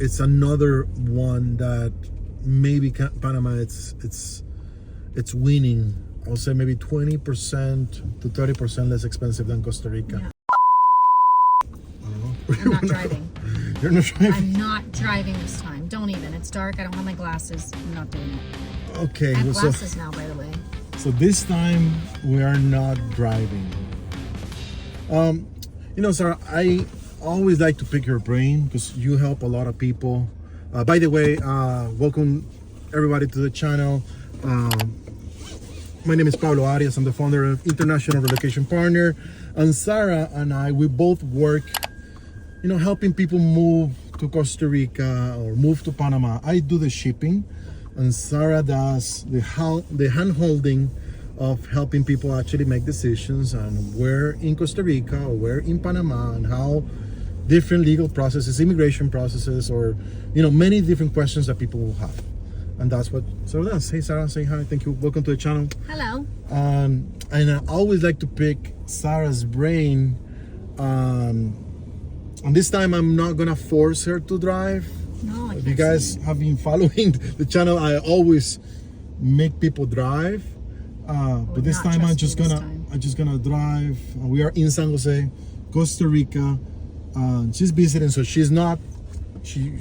it's another one that maybe Panama it's winning. I'll say maybe 20% to 30% less expensive than Costa Rica. Yeah. I'm not driving. You're not driving? I'm not driving this time. Don't even. It's dark. I don't have my glasses. I'm not doing it. Okay. I have glasses now, by the way. So this time we are not driving. Sarah, I always like to pick your brain because you help a lot of people. By the way, welcome everybody to the channel. My name is Pablo Arias. I'm the founder of International Relocation Partner. And Sara and I, we both work, helping people move to Costa Rica or move to Panama. I do the shipping, and Sara does the hand-holding of helping people actually make decisions on where in Costa Rica or where in Panama, and how different legal processes, immigration processes, or many different questions that people will have. And that's what Sara does. Hey Sara, say hi. Thank you. Welcome to the channel. Hello. And I always like to pick Sara's brain. And this time I'm not gonna force her to drive. No, I If can't you guys have been following the channel, I always make people drive. But this time I'm just gonna drive. We are in San Jose, Costa Rica. She's visiting, so she's not. She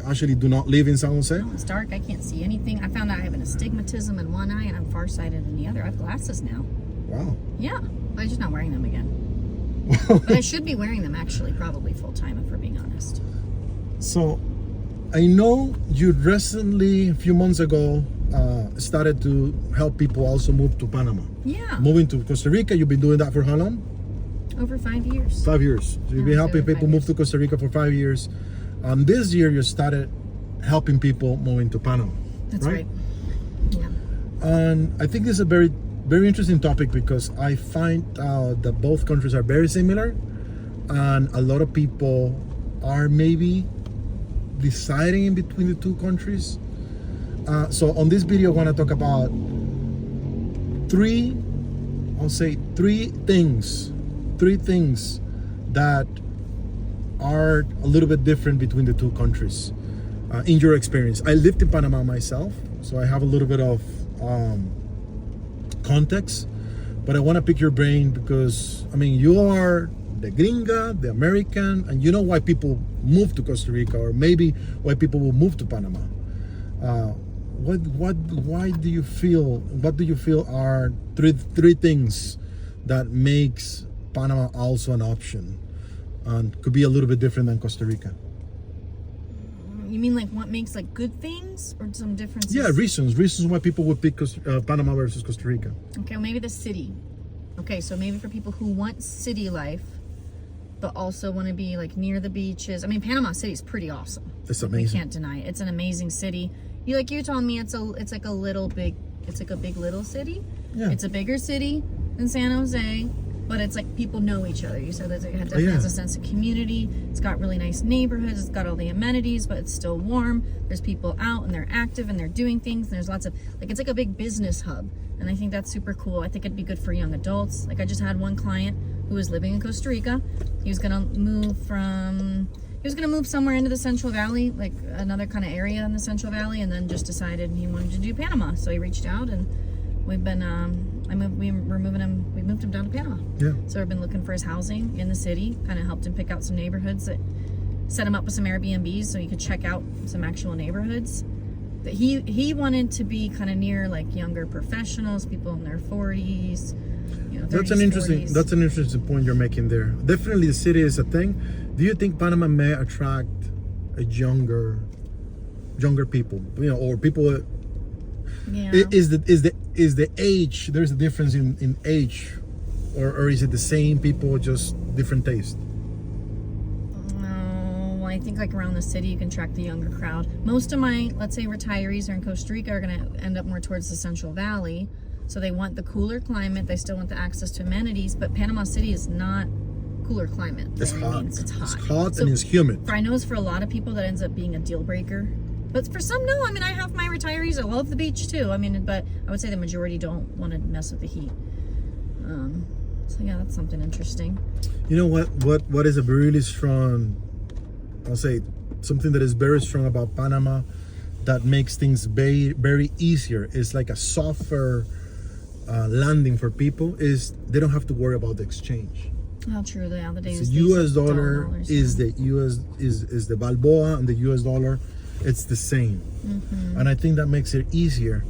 actually do not live in San Jose. No, it's dark. I can't see anything. I found out I have an astigmatism in one eye and I'm farsighted in the other. I have glasses now. Wow. Yeah, but I'm just not wearing them again. But I should be wearing them actually, probably full time, if we're being honest. So, I know you recently, a few months ago, started to help people also move to Panama. Yeah. Moving to Costa Rica, you've been doing that for how long? Over 5 years. 5 years. So you've been helping people move to Costa Rica for 5 years. This year you started helping people moving to Panama. That's right. Yeah. And I think this is a very, very interesting topic because I find out that both countries are very similar, and a lot of people are maybe deciding in between the two countries. So on this video, I want to talk about three things that are a little bit different between the two countries in your experience. I lived in Panama myself, so I have a little bit of context, but I want to pick your brain because you are the gringa, the American, and you know why people move to Costa Rica, or maybe why people will move to Panama. What do you feel are three things that makes Panama also an option and could be a little bit different than Costa Rica? You mean like what makes like good things or some differences? Yeah, reasons why people would pick Panama versus Costa Rica. Okay, well, maybe the city. Okay, so maybe for people who want city life, but also want to be like near the beaches. Panama City is pretty awesome. It's amazing. We can't deny it. It's an amazing city. You told me it's like a big little city. Yeah. It's a bigger city than San Jose, but it's like people know each other. You said that it definitely has a sense of community. It's got really nice neighborhoods. It's got all the amenities, but it's still warm. There's people out and they're active and they're doing things. And there's lots of it's like a big business hub, and I think that's super cool. I think it'd be good for young adults. Like I just had one client who was living in Costa Rica. He was gonna move somewhere into the Central Valley, like another kind of area in the Central Valley, and then just decided he wanted to do Panama. So he reached out, and we've been we moved him down to Panama. Yeah. So we've been looking for his housing in the city, kind of helped him pick out some neighborhoods, that set him up with some Airbnbs so he could check out some actual neighborhoods. That he wanted to be kind of near like younger professionals, people in their 40s. 30s, that's an interesting point you're making there. Definitely the city is a thing. Do you think Panama may attract a younger people, or people? Yeah. Is the age? There's a difference in age, or is it the same people, just different taste? No, I think like around the city you can track the younger crowd. Most of my, let's say, retirees are in Costa Rica are going to end up more towards the Central Valley, so they want the cooler climate. They still want the access to amenities, but Panama City is not cooler climate. It's hot. It's hot. It's hot and it's humid. I know it's for a lot of people that ends up being a deal breaker. But for some, no. I have my retirees that love the beach too. But I would say the majority don't want to mess with the heat. So yeah, that's something interesting. You know what is a really strong, I'll say, something that is very strong about Panama that makes things very, very easier. It's like a softer landing for people, is they don't have to worry about the exchange. How true they are. The days. So US dollar is the US is the Balboa, and the US dollar, it's the same. And I think that makes it easier.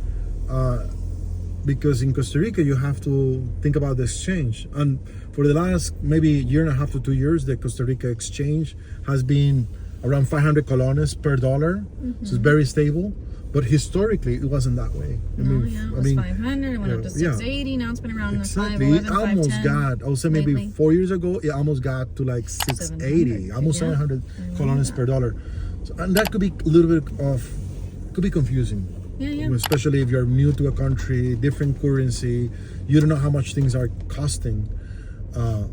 Because in Costa Rica you have to think about the exchange, and for the last maybe year and a half to 2 years, the Costa Rica exchange has been around 500 colones per dollar, so it's very stable. But historically, it wasn't that way. It was 500. It went up to 680. Now it's been around exactly. the 511, It almost 510 got. I would say maybe lately. 4 years ago, it almost got to like 680, almost 700 colones per dollar. So, and that could be a little bit could be confusing. Yeah. Especially if you're new to a country, different currency, you don't know how much things are costing.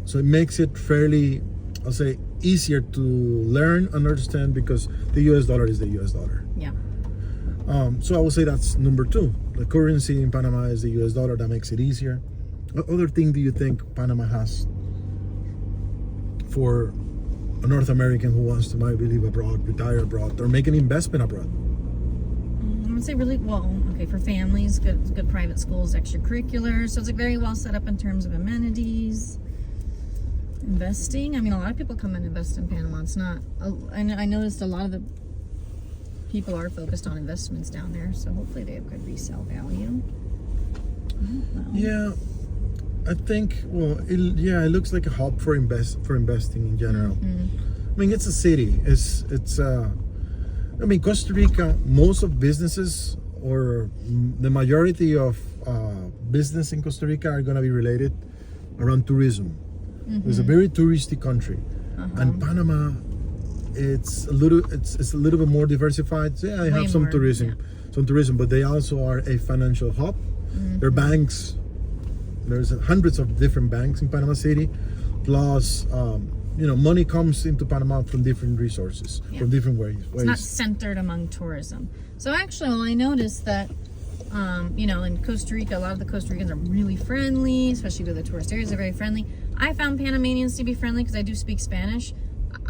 So it makes it fairly, I'll say, easier to learn and understand, because the US dollar is the US dollar. Yeah. So I would say that's number 2. The currency in Panama is the US dollar. That makes it easier. What other thing do you think Panama has for a North American who wants to maybe live abroad, retire abroad, or make an investment abroad? I would say really well. Okay, for families, good private schools, extracurriculars. So it's like very well set up in terms of amenities. Investing. I mean, a lot of people come and invest in Panama. It's not. I noticed a lot of the people are focused on investments down there, so hopefully they have good resale value. Yeah, I think. Well, it looks like a hub for investing in general. I mean, it's a city. It's. I mean, Costa Rica. Most of businesses, or the majority of business in Costa Rica, are going to be related around tourism. It's a very touristy country, and Panama. It's a little bit more diversified. So yeah, they have some tourism, but they also are a financial hub. Their banks, there's hundreds of different banks in Panama City, plus money comes into Panama from different resources, from different ways. It's not centered among tourism. So actually, I noticed that in Costa Rica, a lot of the Costa Ricans are really friendly, especially to the tourist areas. They're very friendly. I found Panamanians to be friendly because I do speak Spanish.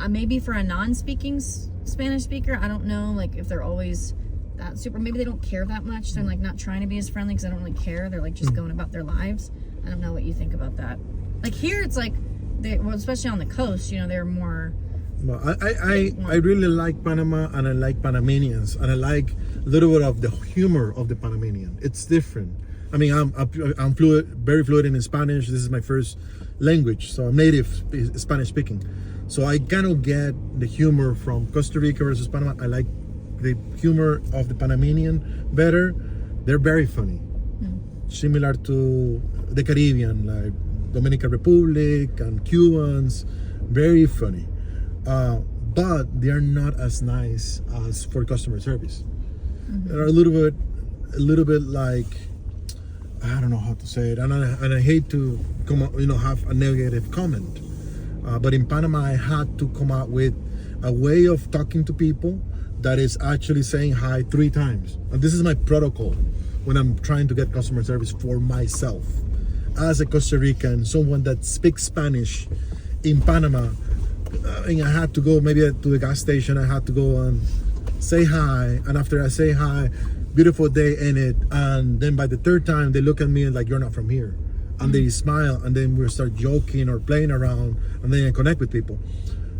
Maybe for a non-speaking Spanish speaker, I don't know, like if they're always that super. Maybe they don't care that much. They're like not trying to be as friendly because they don't really care. They're like just going about their lives. I don't know what you think about that. Like here, it's like, especially on the coast, they're more. Well, I really like Panama, and I like Panamanians, and I like a little bit of the humor of the Panamanian. It's different. I mean, I'm very fluent in Spanish. This is my first language, so I'm native Spanish speaking. So I kind of get the humor from Costa Rica versus Panama. I like the humor of the Panamanian better. They're very funny, similar to the Caribbean, like Dominican Republic and Cubans. Very funny. But they are not as nice as for customer service. They're a little bit like, I don't know how to say it, and I hate to come up, have a negative comment. But in Panama, I had to come out with a way of talking to people that is actually saying hi 3 times. And this is my protocol when I'm trying to get customer service for myself. As a Costa Rican, someone that speaks Spanish in Panama, I had to go maybe to the gas station. I had to go and say hi, and after I say hi, beautiful day in it, and then by the 3rd time they look at me like, you're not from here, and they smile, and then we start joking or playing around, and then I connect with people.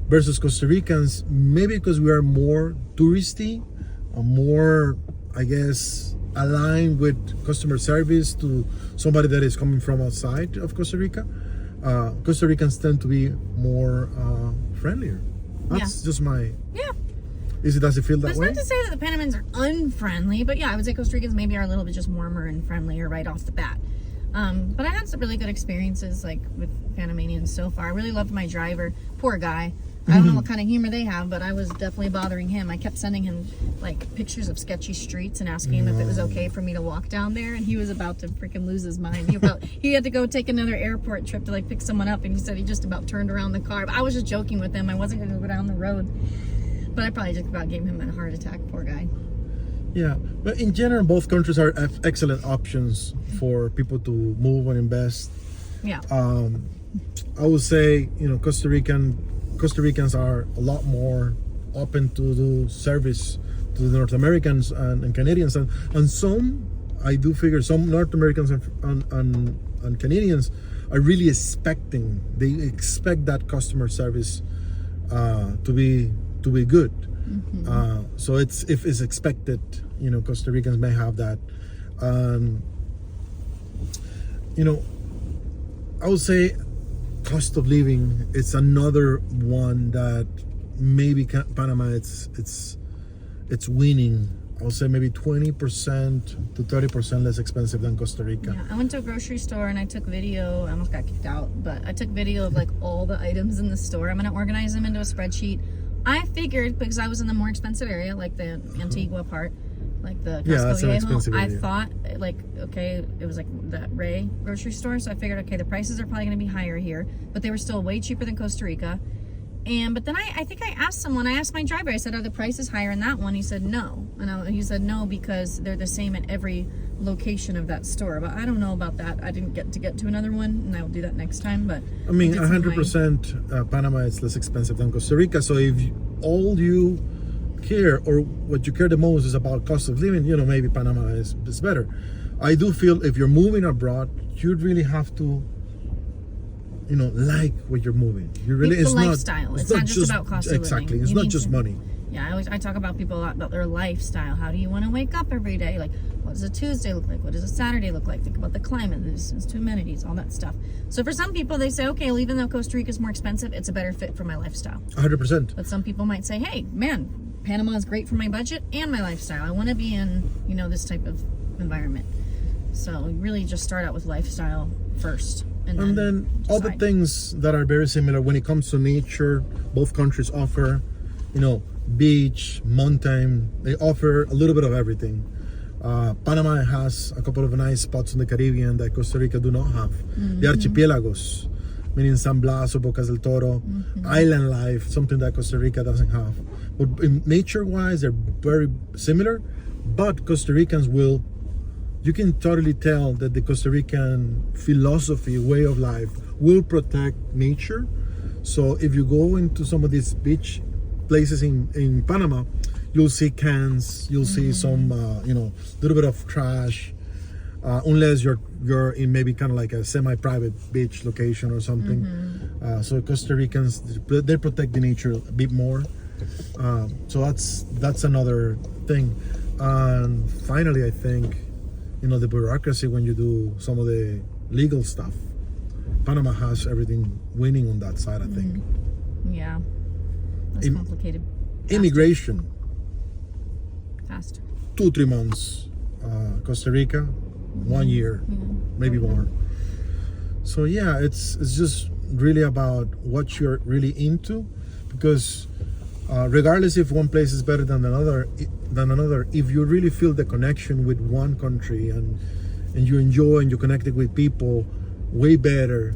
Versus Costa Ricans, maybe because we are more touristy, more, I guess, aligned with customer service to somebody that is coming from outside of Costa Rica. Costa Ricans tend to be more friendlier. That's just my. Yeah. Does it feel that way? It's not to say that the Panamanians are unfriendly, but yeah, I would say Costa Ricans maybe are a little bit just warmer and friendlier right off the bat. But I had some really good experiences like with Panamanians so far. I really loved my driver. Poor guy. I don't know what kind of humor they have, but I was definitely bothering him. I kept sending him like pictures of sketchy streets and asking him if it was okay for me to walk down there, and he was about to freaking lose his mind. He had to go take another airport trip to like pick someone up, and he said he just about turned around the car. But I was just joking with him. I wasn't going to go down the road, but I probably just about gave him a heart attack. Poor guy. Yeah, but in general, both countries are excellent options for people to move and invest. Yeah. I would say, Costa Ricans are a lot more open to do service to the North Americans and Canadians, and some, I do figure some North Americans and Canadians are really expecting. They expect that customer service to be good. So if it's expected, Costa Ricans may have that. I would say cost of living, it's another one that maybe Panama it's winning. I would say maybe 20% to 30% less expensive than Costa Rica. Yeah, I went to a grocery store and I took video. I almost got kicked out, but I took video of like all the items in the store. I'm gonna organize them into a spreadsheet. I figured, because I was in the more expensive area, like the Antigua part, like the that's an expensive I area. thought, like, okay, it was like that Ray grocery store, so I figured, okay, the prices are probably gonna be higher here, but they were still way cheaper than Costa Rica. But then I think I asked my driver, I said, are the prices higher in that one? He said no. And he said no, because they're the same at every location of that store. But I don't know about that. I didn't get to another one, and I will do that next time. But I mean, 100% Panama is less expensive than Costa Rica. So if all you care, or what you care the most, is about cost of living, maybe Panama is better. I do feel if you're moving abroad, you'd really have to like what you're moving. You really, it's the lifestyle. It's not just about cost of living. Exactly. It's not just money. Yeah, I talk about people a lot about their lifestyle. How do you want to wake up every day? Like, what does a Tuesday look like? What does a Saturday look like? Think about the climate, the distance to amenities, all that stuff. So for some people, they say, okay, well, even though Costa Rica is more expensive, it's a better fit for my lifestyle. 100%. But some people might say, hey, man, Panama is great for my budget and my lifestyle. I want to be in, this type of environment. So really just start out with lifestyle first. And then other things that are very similar when it comes to nature. Both countries offer, beach, mountain. They offer a little bit of everything. Panama has a couple of nice spots in the Caribbean that Costa Rica do not have. The archipelagos, meaning San Blas or Bocas del Toro, island life, something that Costa Rica doesn't have. But in nature-wise, they're very similar. But Costa Ricans you can totally tell that the Costa Rican philosophy, way of life, will protect nature. So if you go into some of these beach places in Panama, you'll see cans, you'll see some, little bit of trash, unless you're in maybe kind of like a semi-private beach location or something. So Costa Ricans, they protect the nature a bit more. So that's another thing. And finally, I think, the bureaucracy, when you do some of the legal stuff, Panama has everything winning on that side, I think. Yeah. That's complicated. Immigration. Faster. 2-3 months. Costa Rica, 1 year, maybe more. So yeah, it's just really about what you're really into, because regardless if one place is better than another, if you really feel the connection with one country and you enjoy and you're connected with people way better,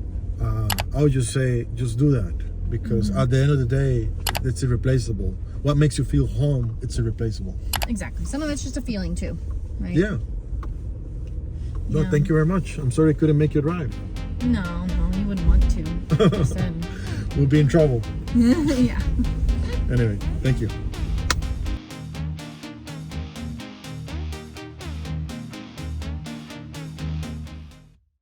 I would just say, just do that, because at the end of the day, it's irreplaceable. What makes you feel home, it's irreplaceable. Exactly. Some of it's just a feeling too, right? Yeah. No, thank you very much. I'm sorry I couldn't make you drive. No, you wouldn't want to. We'll be in trouble. Yeah. Anyway, thank you.